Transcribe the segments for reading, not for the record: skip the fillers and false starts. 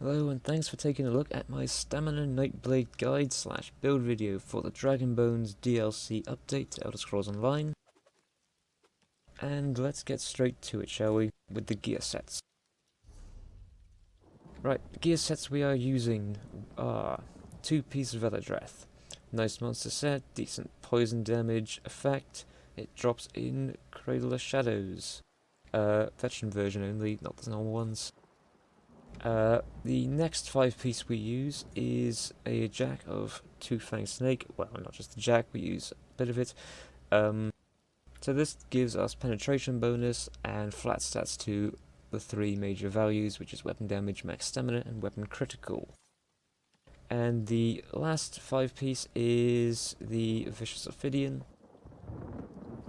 Hello and thanks for taking a look at my Stamina Nightblade guide / build video for the Dragon Bones DLC update to Elder Scrolls Online. And let's get straight to it, shall we, with the gear sets. Right, the gear sets we are using are 2-piece Velidreth. Nice monster set, decent poison damage effect. It drops in Cradle of Shadows. Veteran version only, not the normal ones. The next 5-piece we use is a jack of Two-Fanged Snake. Well, not just the jack, we use a bit of it. So this gives us penetration bonus and flat stats to the 3 major values, which is weapon damage, max stamina, and weapon critical. And the last 5-piece is the Vicious Ophidian.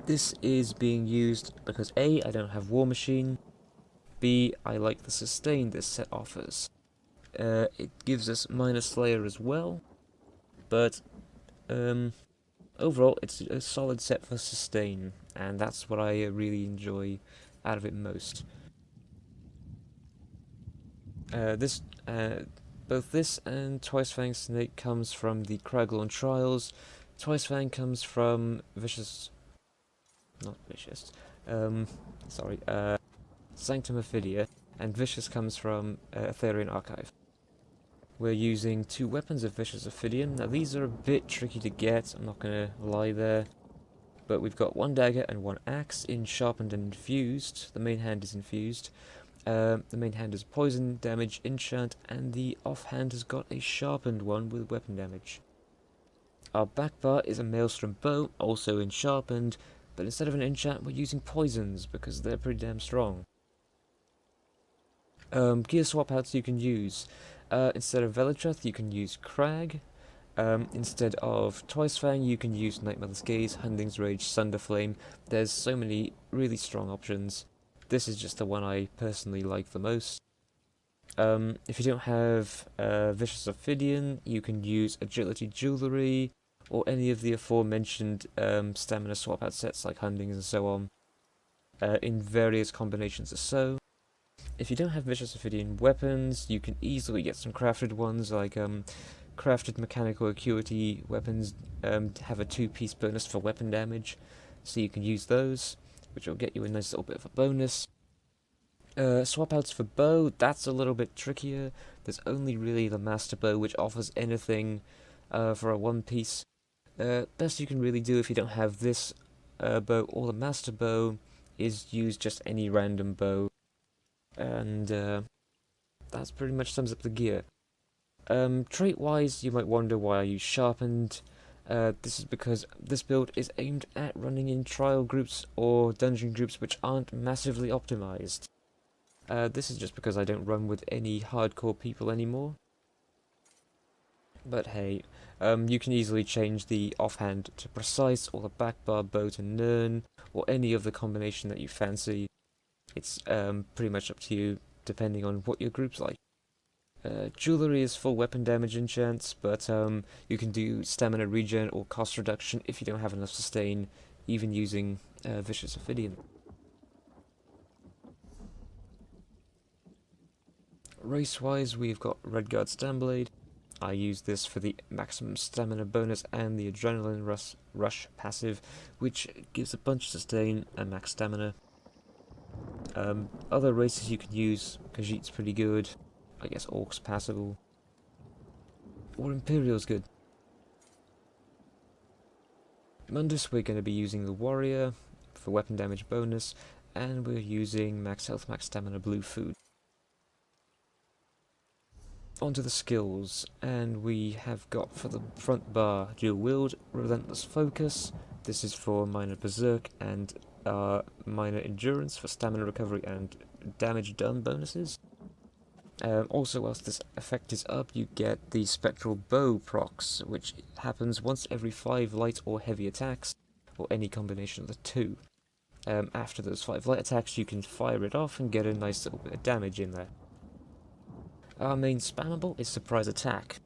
This is being used because A, I don't have War Machine, B, I like the sustain this set offers. It gives us minor Slayer as well, but overall it's a solid set for sustain, and that's what I really enjoy out of it most. Both this and Twice-Fanged Snake comes from the Craggle and Trials. Twice-Fang comes from Sanctum Ophidia, and Vicious comes from Aetherian Archive. We're using 2 weapons of Vicious Ophidian. Now these are a bit tricky to get, I'm not going to lie there. But we've got 1 dagger and 1 axe in sharpened and infused. The main hand is infused. The main hand is poison damage enchant, and the offhand has got a sharpened one with weapon damage. Our back bar is a maelstrom bow, also in sharpened, but instead of an enchant we're using poisons because they're pretty damn strong. Gear swap outs you can use. Instead of Velidreth you can use Crag. Instead of Twice-Fang you can use Nightmother's Gaze, Hunding's Rage, Sunderflame. There's so many really strong options. This is just the one I personally like the most. If you don't have Vicious Ophidian, you can use Agility Jewellery, or any of the aforementioned stamina swap out sets like Hunding's and so on, in various combinations or so. If you don't have Vicious Ophidian weapons, you can easily get some crafted ones, like crafted mechanical acuity weapons have a 2-piece bonus for weapon damage, so you can use those, which will get you a nice little bit of a bonus. Swap outs for bow, that's a little bit trickier. There's only really the master bow which offers anything for a 1-piece. Best you can really do if you don't have this bow or the master bow is use just any random bow. And that's pretty much sums up the gear. Trait-wise, you might wonder why I use sharpened. This is because this build is aimed at running in trial groups or dungeon groups which aren't massively optimized. This is just because I don't run with any hardcore people anymore. But hey, you can easily change the offhand to precise, or the back bar bow to Nern, or any other combination that you fancy. It's pretty much up to you, depending on what your group's like. Jewellery is full weapon damage enchants, but you can do stamina regen or cost reduction if you don't have enough sustain, even using Vicious Ophidian. Race-wise, we've got Redguard Nightblade. I use this for the maximum stamina bonus and the Adrenaline Rush passive, which gives a bunch of sustain and max stamina. Other races you can use, Khajiit's pretty good, I guess Orc's passable, or Imperial's good. Mundus we're going to be using the Warrior for weapon damage bonus, and we're using max health, max stamina blue food. Onto the skills, and we have got for the front bar dual wield, relentless focus. This is for minor berserk and minor endurance for stamina recovery and damage done bonuses. Also, whilst this effect is up, you get the spectral bow procs, which happens once every 5 light or heavy attacks, or any combination of the 2. After those 5 light attacks you can fire it off and get a nice little bit of damage in there. Our main spammable is Surprise Attack.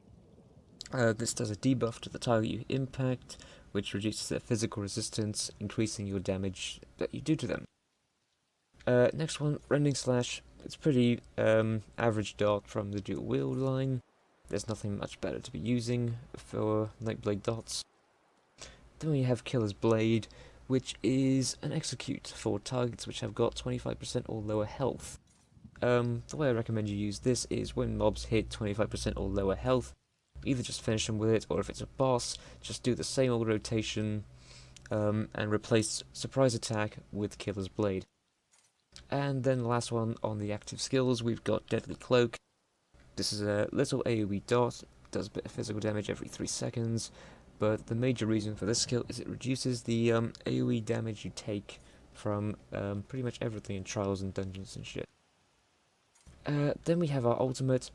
This does a debuff to the target you impact, which reduces their physical resistance, increasing your damage that you do to them. Next one, Rending Slash. It's pretty average dot from the dual wield line. There's nothing much better to be using for Nightblade dots. Then we have Killer's Blade, which is an execute for targets which have got 25% or lower health. The way I recommend you use this is when mobs hit 25% or lower health, either just finish them with it, or if it's a boss, just do the same old rotation and replace Surprise Attack with Killer's Blade. And then the last one on the active skills, we've got Deadly Cloak. This is a little AoE dot, does a bit of physical damage every 3 seconds, but the major reason for this skill is it reduces the AoE damage you take from pretty much everything in trials and dungeons and shit. Then we have our ultimate.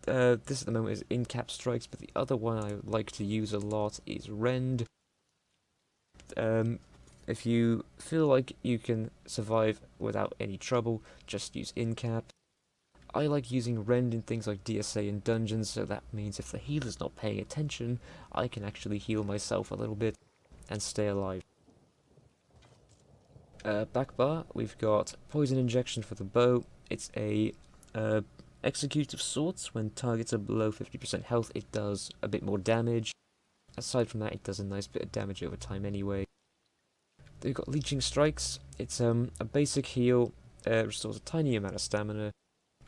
This at the moment is in-cap strikes, but the other one I like to use a lot is Rend. If you feel like you can survive without any trouble, just use in-cap. I like using Rend in things like DSA and dungeons, so that means if the healer's not paying attention, I can actually heal myself a little bit and stay alive. Back bar, we've got Poison Injection for the bow. It's a execute of sorts. When targets are below 50% health, it does a bit more damage. Aside from that, it does a nice bit of damage over time anyway. Then we've got Leeching Strikes. It's a basic heal, restores a tiny amount of stamina,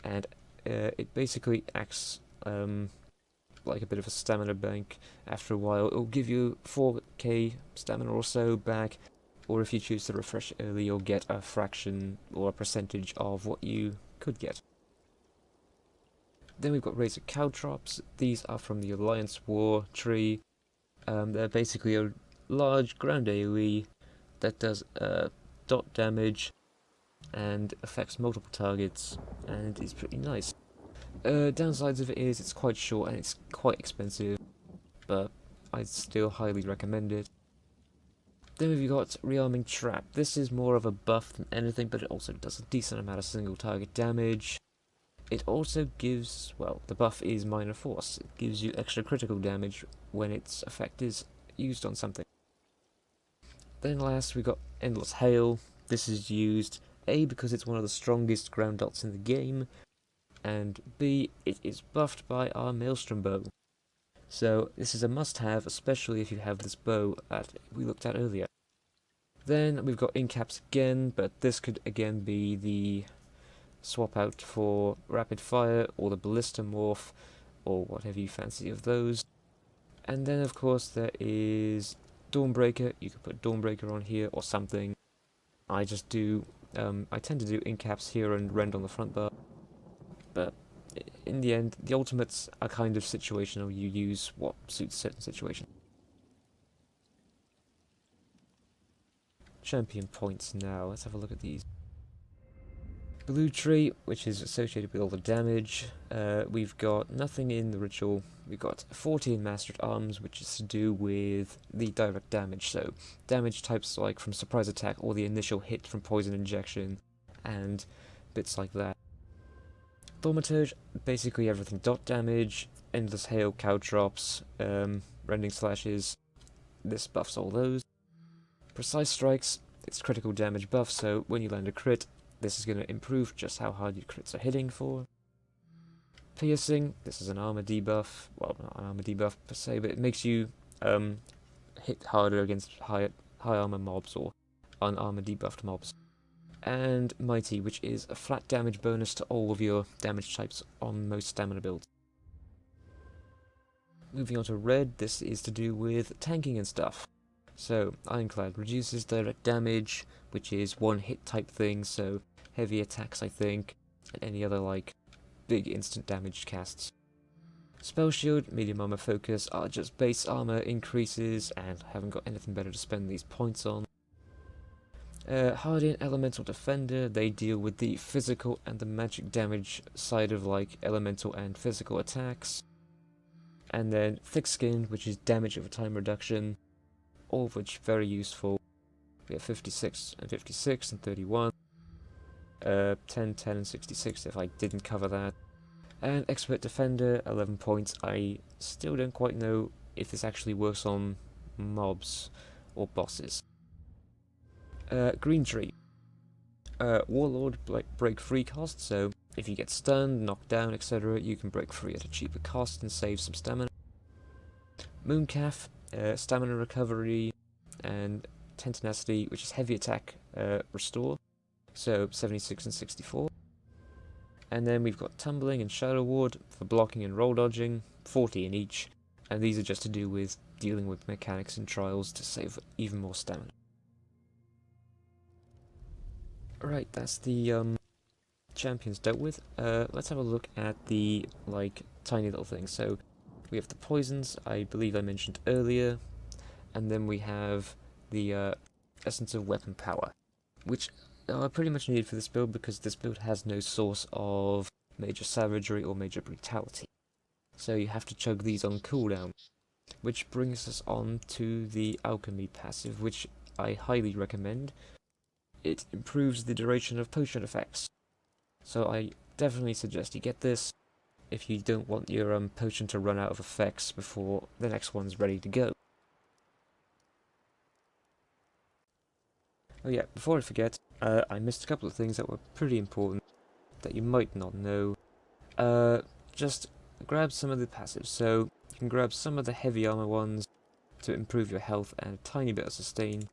and it basically acts like a bit of a stamina bank. After a while, it'll give you 4k stamina or so back, or if you choose to refresh early, you'll get a fraction or a percentage of what you could get. Then we've got Razor Caltrops. These are from the Alliance War tree. They're basically a large ground AoE that does dot damage and affects multiple targets, and is pretty nice. Downsides of it is it's quite short and it's quite expensive, but I'd still highly recommend it. Then we've got Rearming Trap. This is more of a buff than anything, but it also does a decent amount of single target damage. It also gives, well, the buff is Minor Force. It gives you extra critical damage when its effect is used on something. Then last we got Endless Hail. This is used A, because it's one of the strongest ground dots in the game, and B, it is buffed by our Maelstrom bow. So this is a must-have, especially if you have this bow that we looked at earlier. Then we've got in-caps again, but this could again be the swap out for Rapid Fire or the Ballista Morph, or whatever you fancy of those. And then of course there is Dawnbreaker. You could put Dawnbreaker on here or something. I just do, I tend to do in-caps here and Rend on the front bar, but in the end, the ultimates are kind of situational. You use what suits certain situation. Champion points now. Let's have a look at these. Blue Tree, which is associated with all the damage. We've got nothing in the ritual. We've got 40 in Master at Arms, which is to do with the direct damage. So damage types like from Surprise Attack or the initial hit from Poison Injection and bits like that. Thaumaturge, basically everything dot damage. Endless Hail, Caltrops, Rending Slashes. This buffs all those. Precise Strikes, it's critical damage buff, so when you land a crit, this is going to improve just how hard your crits are hitting for. Piercing, this is an armor debuff. Well, not an armor debuff per se, but it makes you hit harder against high armor mobs or unarmor debuffed mobs. And Mighty, which is a flat damage bonus to all of your damage types on most stamina builds. Moving on to Red, this is to do with tanking and stuff. So, Ironclad reduces direct damage, which is one hit type thing, so heavy attacks I think, and any other like big instant damage casts. Spell Shield, Medium Armor Focus are just base armor increases, and I haven't got anything better to spend these points on. Hardian Elemental Defender, they deal with the physical and the magic damage side of like elemental and physical attacks. And then Thick Skinned, which is damage over time reduction, all of which very useful. We have 56 and 56 and 31. 10, 10 and 66 if I didn't cover that. And Expert Defender, 11 points. I still don't quite know if this actually works on mobs or bosses. Green Tree. Warlord break free cost, so if you get stunned, knocked down, etc., you can break free at a cheaper cost and save some stamina. Mooncalf, stamina recovery, and 10 tenacity, which is heavy attack restore, so 76 and 64. And then we've got Tumbling and Shadow Ward for blocking and roll dodging, 40 in each, and these are just to do with dealing with mechanics and trials to save even more stamina. Right, that's the champions dealt with. Let's have a look at the tiny little things. So we have the poisons, I believe I mentioned earlier, and then we have the essence of weapon power, which are pretty much needed for this build because this build has no source of major savagery or major brutality. So you have to chug these on cooldown, which brings us on to the alchemy passive, which I highly recommend. It improves the duration of potion effects, so I definitely suggest you get this if you don't want your potion to run out of effects before the next one's ready to go. Oh yeah, before I forget, I missed a couple of things that were pretty important that you might not know. Just grab some of the passives. So you can grab some of the heavy armor ones to improve your health and a tiny bit of sustain.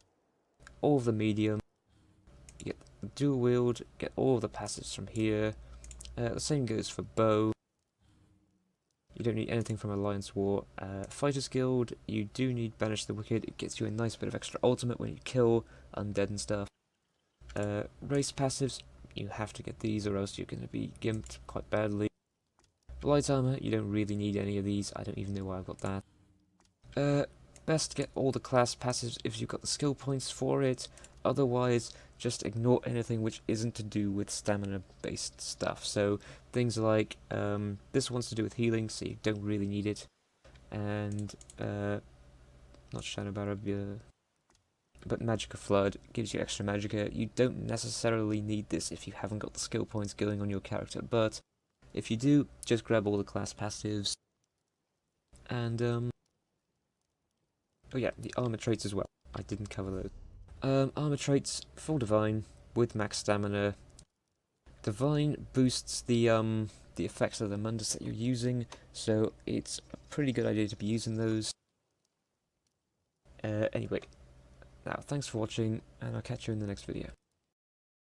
All of the medium. You get the dual wield, get all of the passives from here. The same goes for bow. You don't need anything from Alliance War. Fighters Guild, you do need Banish the Wicked. It gets you a nice bit of extra ultimate when you kill undead and stuff. Race passives, you have to get these or else you're going to be gimped quite badly. Light armor, you don't really need any of these. I don't even know why I've got that. Best to get all the class passives if you've got the skill points for it. Otherwise, just ignore anything which isn't to do with stamina-based stuff. So things like this one's to do with healing, so you don't really need it. And not Shadow Barrier, but Magicka Flood gives you extra Magicka. You don't necessarily need this if you haven't got the skill points going on your character, but if you do, just grab all the class passives. And oh yeah, the armor traits as well. I didn't cover those. Armor traits, full Divine with max stamina. Divine boosts the effects of the Mundus that you're using, so it's a pretty good idea to be using those. Anyway, now thanks for watching, and I'll catch you in the next video.